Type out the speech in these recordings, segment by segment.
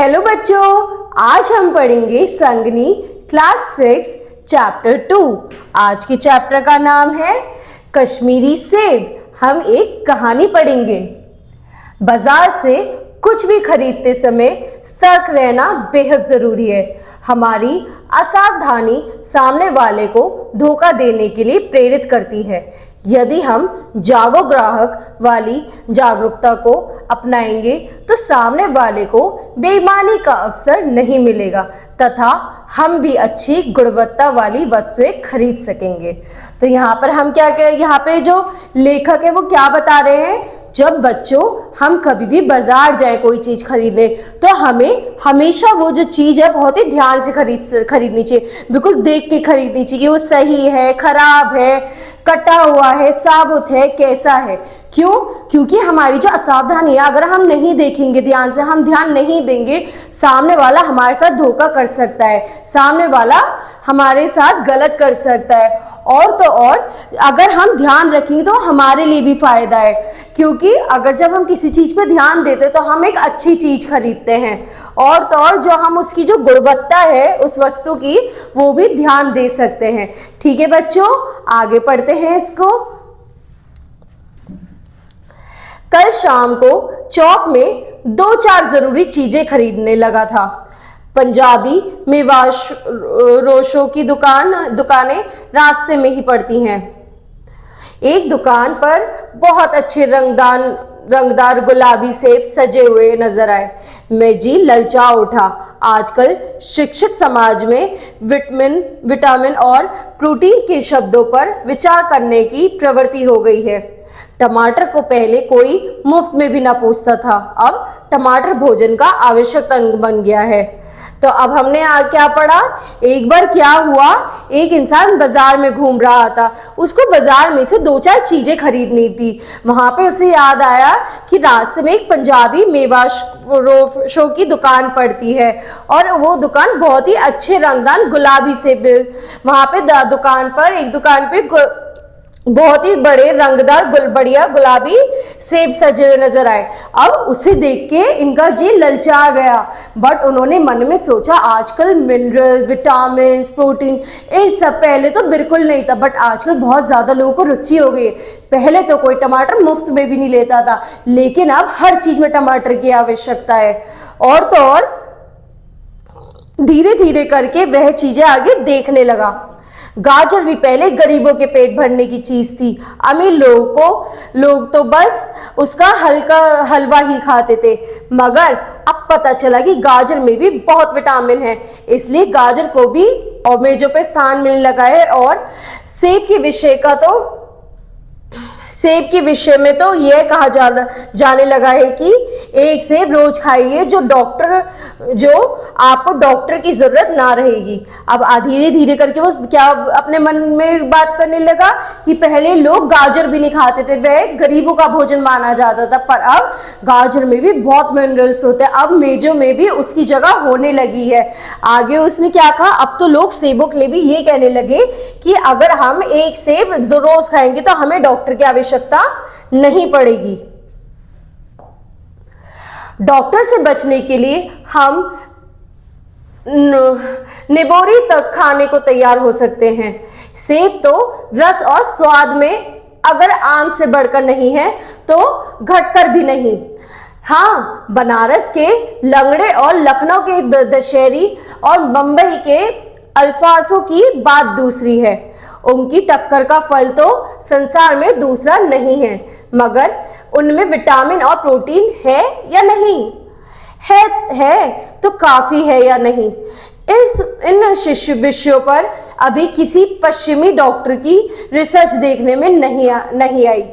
Hello बच्चों, आज हम पढ़ेंगे संगनी क्लास 6 चैप्टर 2। आज के चैप्टर का नाम है कश्मीरी सेब। हम एक कहानी पढ़ेंगे। बाजार से कुछ भी खरीदते समय सतर्क रहना बेहद जरूरी है। हमारी असावधानी सामने वाले को धोखा देने के लिए प्रेरित करती है। यदि हम जागो ग्राहक वाली जागरूकता को अपनाएंगे तो सामने वाले को बेईमानी का अवसर नहीं मिलेगा तथा हम भी अच्छी गुणवत्ता वाली वस्तुएं खरीद सकेंगे। तो यहाँ पर हम यहाँ पे जो लेखक है वो क्या बता रहे हैं, जब बच्चों हम कभी भी बाजार जाए कोई चीज खरीदने तो हमें हमेशा वो जो चीज है बहुत ही ध्यान से खरीदनी चाहिए। बिल्कुल देख के खरीदनी चाहिए, वो सही है, खराब है, कटा हुआ है, साबुत है, कैसा है। क्यों? क्योंकि हमारी जो असावधानी है, अगर हम नहीं देखेंगे ध्यान से, हम ध्यान नहीं देंगे, सामने वाला हमारे साथ धोखा कर सकता है, सामने वाला हमारे साथ गलत कर सकता है। और तो और अगर हम ध्यान रखेंगे तो हमारे लिए भी फायदा है, क्योंकि अगर जब हम किसी चीज पे ध्यान देते हैं तो हम एक अच्छी चीज खरीदते हैं। और तो और जो हम उसकी जो गुणवत्ता है उस वस्तु की वो भी ध्यान दे सकते हैं। ठीक है बच्चों, आगे पढ़ते हैं इसको। कल शाम को चौक में 2-4 जरूरी चीजें खरीदने लगा था। पंजाबी मेवाश रोशों की दुकानें रास्ते में ही पड़ती हैं। एक दुकान पर बहुत अच्छे रंगदार गुलाबी सेब सजे हुए नजर आए। मैं जी ललचा उठा। आजकल शिक्षित समाज में विटामिन और प्रोटीन के शब्दों पर विचार करने की प्रवृत्ति हो गई है। टमाटर को पहले कोई मुफ्त में भी ना पूछता था, अब टमाटर भोजन का आवश्यक अंग बन गया है। तो अब हमने क्या पढ़ा, एक बार क्या हुआ, एक इंसान बाजार में घूम रहा था, उसको बाजार में से 2-4 चीजें खरीदनी थी। वहां पे उसे याद आया कि रास्ते में एक पंजाबी मेवाशों की दुकान पड़ती है और वो दुकान बहुत ही अच्छे रंगदार गुलाबी सेब, वहां पे एक दुकान पे बहुत ही बड़े रंगदार बढ़िया गुलाबी सेब सजे हुए नजर आए। अब उसे देख के इनका जी ललचा गया, बट उन्होंने मन में सोचा आजकल मिनरल्स, विटामिन, प्रोटीन इन सब पहले तो बिल्कुल नहीं था, बट आजकल बहुत ज्यादा लोगों को रुचि हो गई है। पहले तो कोई टमाटर मुफ्त में भी नहीं लेता था, लेकिन अब हर चीज में टमाटर की आवश्यकता है। और तो और धीरे धीरे करके वह चीजें आगे देखने लगा। गाजर भी पहले गरीबों के पेट भरने की चीज थी। अमीर लोग तो बस उसका हलवा ही खाते थे, मगर अब पता चला कि गाजर में भी बहुत विटामिन है, इसलिए गाजर को भी और मेजों पे स्थान मिलने लगा है। और सेब के विषय में तो यह कहा जाने लगा है कि एक सेब रोज खाइए, जो आपको डॉक्टर की जरूरत ना रहेगी। अब धीरे धीरे करके वो क्या अपने मन में बात करने लगा कि पहले लोग गाजर भी नहीं खाते थे, वह गरीबों का भोजन माना जाता था, पर अब गाजर में भी बहुत मिनरल्स होते हैं, अब मेजों में भी उसकी जगह होने लगी है। आगे उसने क्या कहा, अब तो लोग सेबों के लिए भी ये कहने लगे कि अगर हम एक सेब रोज खाएंगे तो हमें डॉक्टर की आवश्यकता नहीं पड़ेगी। डॉक्टर से बचने के लिए हम निबोरी तक खाने को तैयार हो सकते हैं। सेब तो रस और स्वाद में अगर आम से बढ़कर नहीं है तो घटकर भी नहीं। हाँ, बनारस के लंगड़े और लखनऊ के दशहरी और मुंबई के अल्फासों की बात दूसरी है। उनकी टक्कर का फल तो संसार में दूसरा नहीं है, मगर उनमें विटामिन और प्रोटीन है या नहीं है तो काफी है या नहीं, इन विषयों पर अभी किसी पश्चिमी डॉक्टर की रिसर्च देखने में नहीं आई।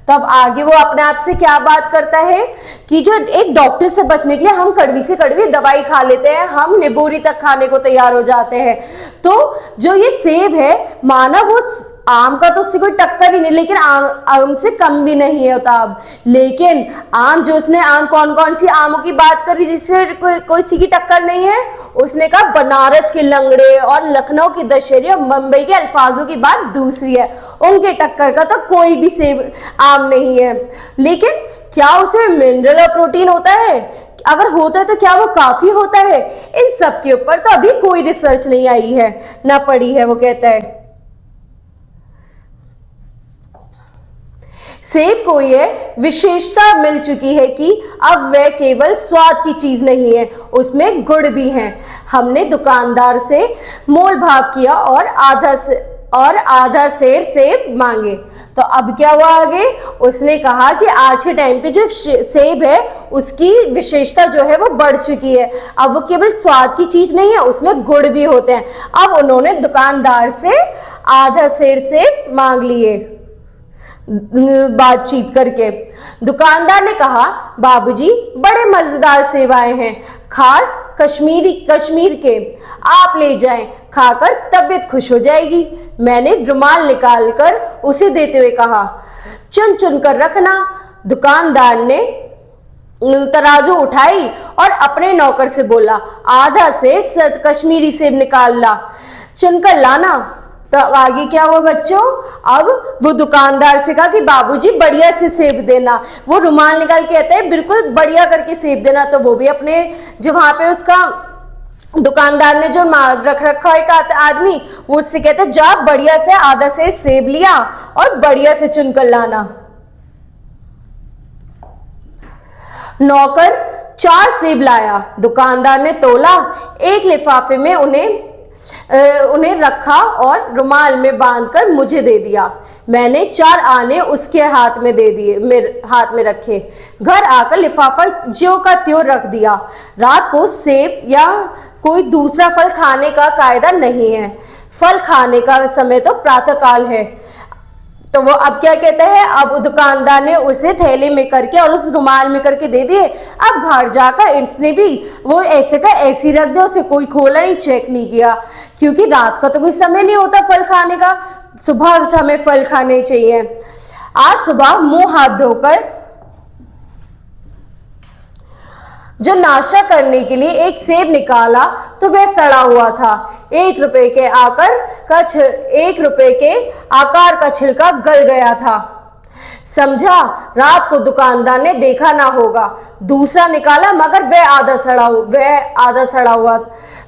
तब आगे वो अपने आप से क्या बात करता है कि जो एक डॉक्टर से बचने के लिए हम कड़वी से कड़वी दवाई खा लेते हैं, हम निबोरी तक खाने को तैयार हो जाते हैं। तो जो ये सेब है, माना वो आम का तो उससे कोई टक्कर ही नहीं, लेकिन आम से कम भी नहीं होता अब। लेकिन आम जो उसने कौन सी आमों की बात करी जिससे कोई सी की टक्कर नहीं है, उसने कहा बनारस के लंगड़े और लखनऊ की दशहरी और मुंबई के अल्फाजों की बात दूसरी है, उनके टक्कर का तो कोई भी सेब आम नहीं है। लेकिन क्या उसमें मिनरल और प्रोटीन होता है? अगर होता है तो क्या वो काफी होता है? इन सब के ऊपर तो अभी कोई रिसर्च नहीं आई है, ना पड़ी है। वो कहता है सेब को यह विशेषता मिल चुकी है कि अब वह केवल स्वाद की चीज नहीं है, उसमें गुण भी है। हमने दुकानदार से मोल भाव किया और आधा सेर सेब मांगे। तो अब क्या हुआ आगे? उसने कहा कि आज के टाइम पे जो सेब है उसकी विशेषता जो है वो बढ़ चुकी है, अब वो केवल स्वाद की चीज नहीं है, उसमें गुण भी होते हैं। अब उन्होंने दुकानदार से आधा सेर सेब मांग लिए बातचीत करके। दुकानदार ने कहा, बाबूजी बड़े मजेदार सेब आए हैं, खास कश्मीर के, आप ले जाएं, खाकर तबीयत खुश हो जाएगी। मैंने रुमाल निकालकर उसे देते हुए कहा, चुन चुन कर रखना। दुकानदार ने तराजू उठाई और अपने नौकर से बोला, आधा सेर कश्मीरी सेब निकाल ला, चुनकर लाना। तो आगे क्या हुआ बच्चों? अब वो दुकानदार से कहा कि बाबूजी बढ़िया से सेब देना। वो रुमाल निकाल के कहते हैं बिल्कुल बढ़िया करके सेब देना। तो वो भी अपने जो वहां पे उसका दुकानदार ने जो रख रखा एक आदमी, वो उससे कहते जा बढ़िया से आधा से सेब लिया और बढ़िया से चुनकर लाना। नौकर 4 सेब लाया। दुकानदार ने तोला, एक लिफाफे में उन्हें रखा और रुमाल में बांधकर मुझे दे दिया। मैंने 4 आने उसके हाथ में दे दिए, मेरे हाथ में रखे। घर आकर लिफाफा ज्यों का त्यों रख दिया। रात को सेब या कोई दूसरा फल खाने का कायदा नहीं है, फल खाने का समय तो प्रातःकाल है। तो वो अब क्या कहते हैं? अब दुकानदार ने उसे थैले में करके और उस रुमाल में करके दे दिए। अब घर जाकर इसने भी वो ऐसे का ऐसे ही रख दिया, उसे कोई खोला नहीं, चेक नहीं किया, क्योंकि रात का तो कोई समय नहीं होता फल खाने का, सुबह हमें फल खाने चाहिए। आज सुबह मुंह हाथ धोकर जो नाश्ता करने के लिए एक सेब निकाला तो वह सड़ा हुआ था। 1 रुपए के आकार का छिलका गल गया था। समझा रात को दुकानदार ने देखा ना होगा। दूसरा निकाला मगर वह आधा सड़ा हुआ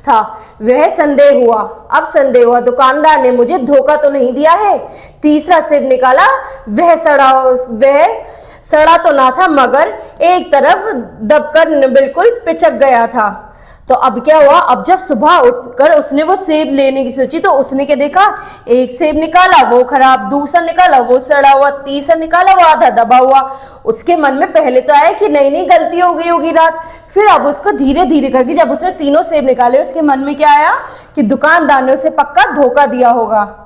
था। वह संदेह हुआ दुकानदार ने मुझे धोखा तो नहीं दिया है। तीसरा सेब निकाला, वह सड़ा तो ना था मगर एक तरफ दबकर बिल्कुल पिचक गया था। तो अब क्या हुआ? अब जब सुबह उठकर उसने वो सेब लेने की सोची तो उसने क्या देखा? एक सेब निकाला वो खराब, दूसरा निकाला वो सड़ा हुआ, तीसरा निकाला वो आधा दबा हुआ। उसके मन में पहले तो आया कि नहीं गलती हो गई होगी रात। फिर अब उसको धीरे धीरे करके जब उसने तीनों सेब निकाले उसके मन में क्या आया कि दुकानदार ने उसे पक्का धोखा दिया होगा।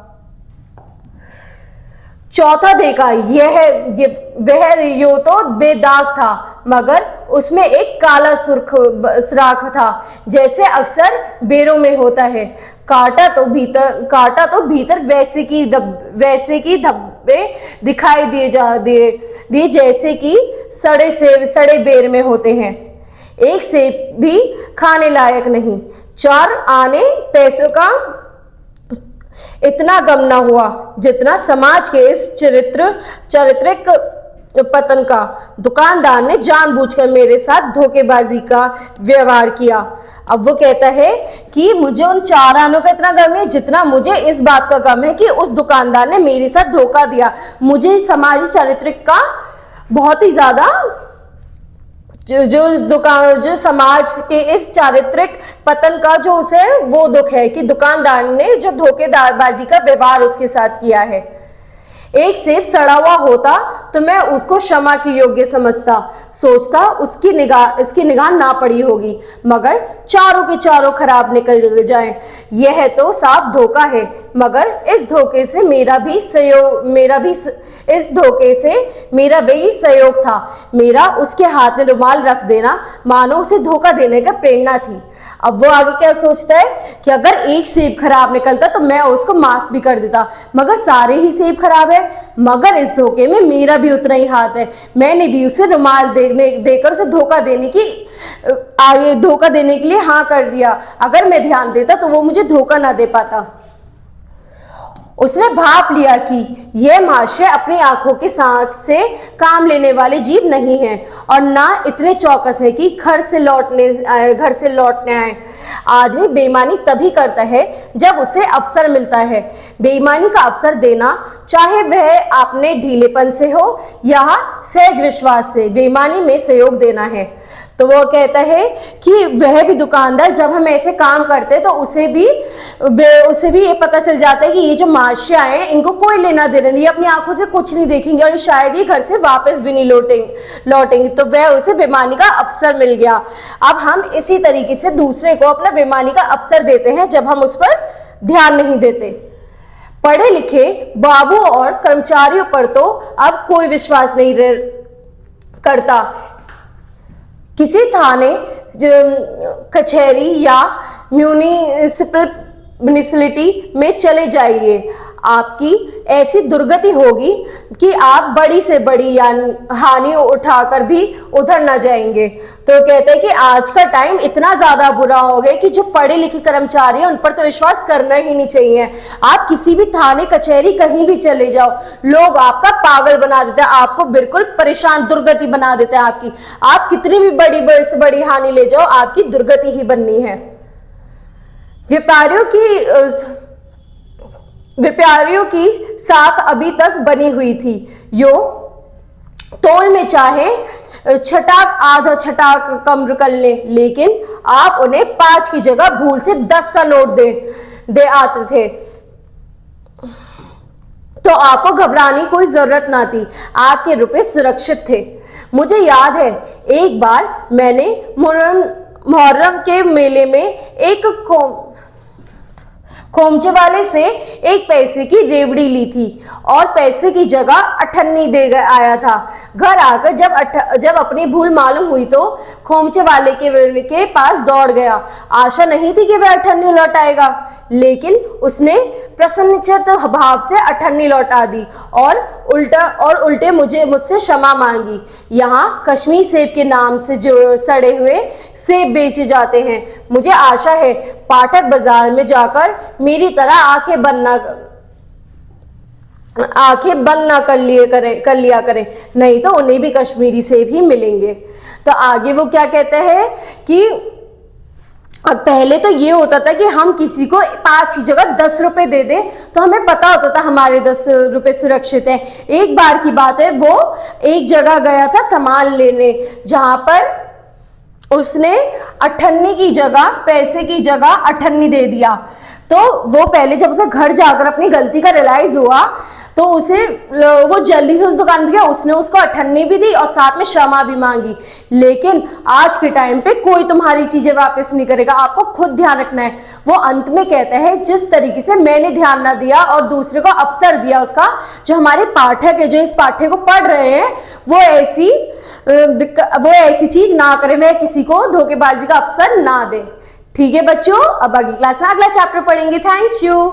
चौथा देखा, यो तो बेदाग था मगर उसमें एक काला सुराख था, जैसे अक्सर बेरों में होता है। काटा तो भीतर वैसे की धब्बे दिखाई दिए जैसे कि सड़े बेर में होते हैं। एक सेब भी खाने लायक नहीं। 4 आने पैसों का इतना गम न हुआ जितना समाज के इस चारित्रिक पतन का। दुकानदार ने जानबूझकर मेरे साथ धोखेबाजी का व्यवहार किया। अब वो कहता है कि मुझे उन 4 आनों का इतना गम नहीं जितना मुझे इस बात का गम है कि उस दुकानदार ने मेरे साथ धोखा दिया। मुझे समाज चारित्रिक का बहुत ही ज्यादा जो समाज के इस चारित्रिक पतन का जो उसे वो दुख है कि दुकानदार ने जो धोखेबाजी का व्यवहार उसके साथ किया है। एक सेब सड़ा हुआ होता तो मैं उसको क्षमा के योग्य समझता, सोचता उसकी निगाह ना पड़ी होगी, मगर चारों के चारों खराब निकल जाएं। यह तो साफ धोखा है, मगर इस धोखे से मेरा भी सहयोग था। मेरा उसके हाथ में रुमाल रख देना मानो उसे धोखा देने का प्रेरणा थी। अब वो आगे क्या सोचता है कि अगर एक सेब खराब निकलता तो मैं उसको माफ भी कर देता, मगर सारे ही सेब खराब है, मगर इस धोखे में मेरा भी उतना ही हाथ है। मैंने भी उसे रुमाल देकर उसे धोखा देने के लिए हाँ कर दिया। अगर मैं ध्यान देता तो वो मुझे धोखा ना दे पाता। उसने भाप लिया कि यह महाशय अपनी आंखों के साथ से काम लेने वाले जीव नहीं हैं और ना इतने चौकस है कि घर से लौटने आए। आदमी बेईमानी तभी करता है जब उसे अवसर मिलता है। बेईमानी का अवसर देना, चाहे वह आपने ढीलेपन से हो या सहज विश्वास से, बेईमानी में सहयोग देना है। तो वो कहता है कि वह भी दुकानदार जब हम ऐसे काम करते हैं तो उसे भी ये पता चल जाता है कि ये जो महाशय हैं इनको कोई लेना देना नहीं, अपनी आंखों से कुछ नहीं देखेंगे और शायद ही घर से वापस भी नहीं लौटेंगे। तो वह उसे बेईमानी का अवसर मिल गया। अब हम इसी तरीके से दूसरे को अपना बेईमानी का अवसर देते हैं जब हम उस पर ध्यान नहीं देते। पढ़े लिखे बाबू और कर्मचारियों पर तो अब कोई विश्वास नहीं करता। किसी थाने, कचहरी या म्यूनिसिपलिटी में चले जाइए, आपकी ऐसी दुर्गति होगी कि आप बड़ी से बड़ी हानि उठाकर भी उधर न जाएंगे। तो कहते हैं कि आज का टाइम इतना ज्यादा बुरा हो गया कि जो पढ़े लिखे कर्मचारी हैं उन पर तो विश्वास करना ही नहीं चाहिए। आप किसी भी थाने, कचहरी, कहीं भी चले जाओ, लोग आपका पागल बना देते हैं, आपको बिल्कुल परेशान, दुर्गति बना देते हैं आपकी। आप कितनी भी बड़ी से बड़ी हानि ले जाओ, आपकी दुर्गति ही बननी है। व्यापारियों की साख अभी तक बनी हुई थी। यो तोल में चाहे छटाक आधा छटाक कम कर ले, लेकिन आप उन्हें 5 की जगह भूल से 10 का नोट दे आते थे तो आपको घबराने की कोई जरूरत ना थी, आपके रुपए सुरक्षित थे। मुझे याद है एक बार मैंने मुहर्रम के मेले में एक खोमचे वाले से 1 पैसे की रेवड़ी ली थी और पैसे की जगह 98 दे आया था। घर आकर जब अपनी भूल मालूम हुई तो खोमचे वाले के पास दौड़ गया। आशा नहीं थी कि वह 98 लौटाएगा, लेकिन उसने प्रसन्नचित्त भाव से 98 लौटा दी और उल्टे मुझसे क्षमा मांगी। यहाँ कश्मीर सेब के नाम से जो सड़े हुए सेब बेचे जाते हैं। मुझे आशा है पाठक बाजार में जाकर मेरी तरह आंखें बंद ना कर लिया करें, नहीं तो उन्हें भी कश्मीरी सेब ही मिलेंगे। तो आगे वो क्या कहते हैं कि अब पहले तो ये होता था कि हम किसी को 5 की जगह 10 रुपए दे दें तो हमें पता होता था हमारे 10 रुपए सुरक्षित हैं। एक बार की बात है, वो एक जगह गया था सामान लेने, जहां पर उसने 98 की जगह, पैसे की जगह 98 दे दिया। तो वो पहले जब उसे घर जाकर अपनी गलती का रियलाइज हुआ तो वो जल्दी से उस दुकान पे गया, उसने उसको 98 भी दी और साथ में क्षमा भी मांगी। लेकिन आज के टाइम पे कोई तुम्हारी चीजें वापस नहीं करेगा, आपको खुद ध्यान रखना है। वो अंत में कहता है जिस तरीके से मैंने ध्यान ना दिया और दूसरे को अवसर दिया, उसका जो हमारे पाठक है, जो इस पाठ्य को पढ़ रहे हैं, वो ऐसी चीज ना करे, वह किसी को धोखेबाजी का अवसर ना दे। ठीक है बच्चों, अब अगली क्लास में अगला चैप्टर पढ़ेंगे। Thank you.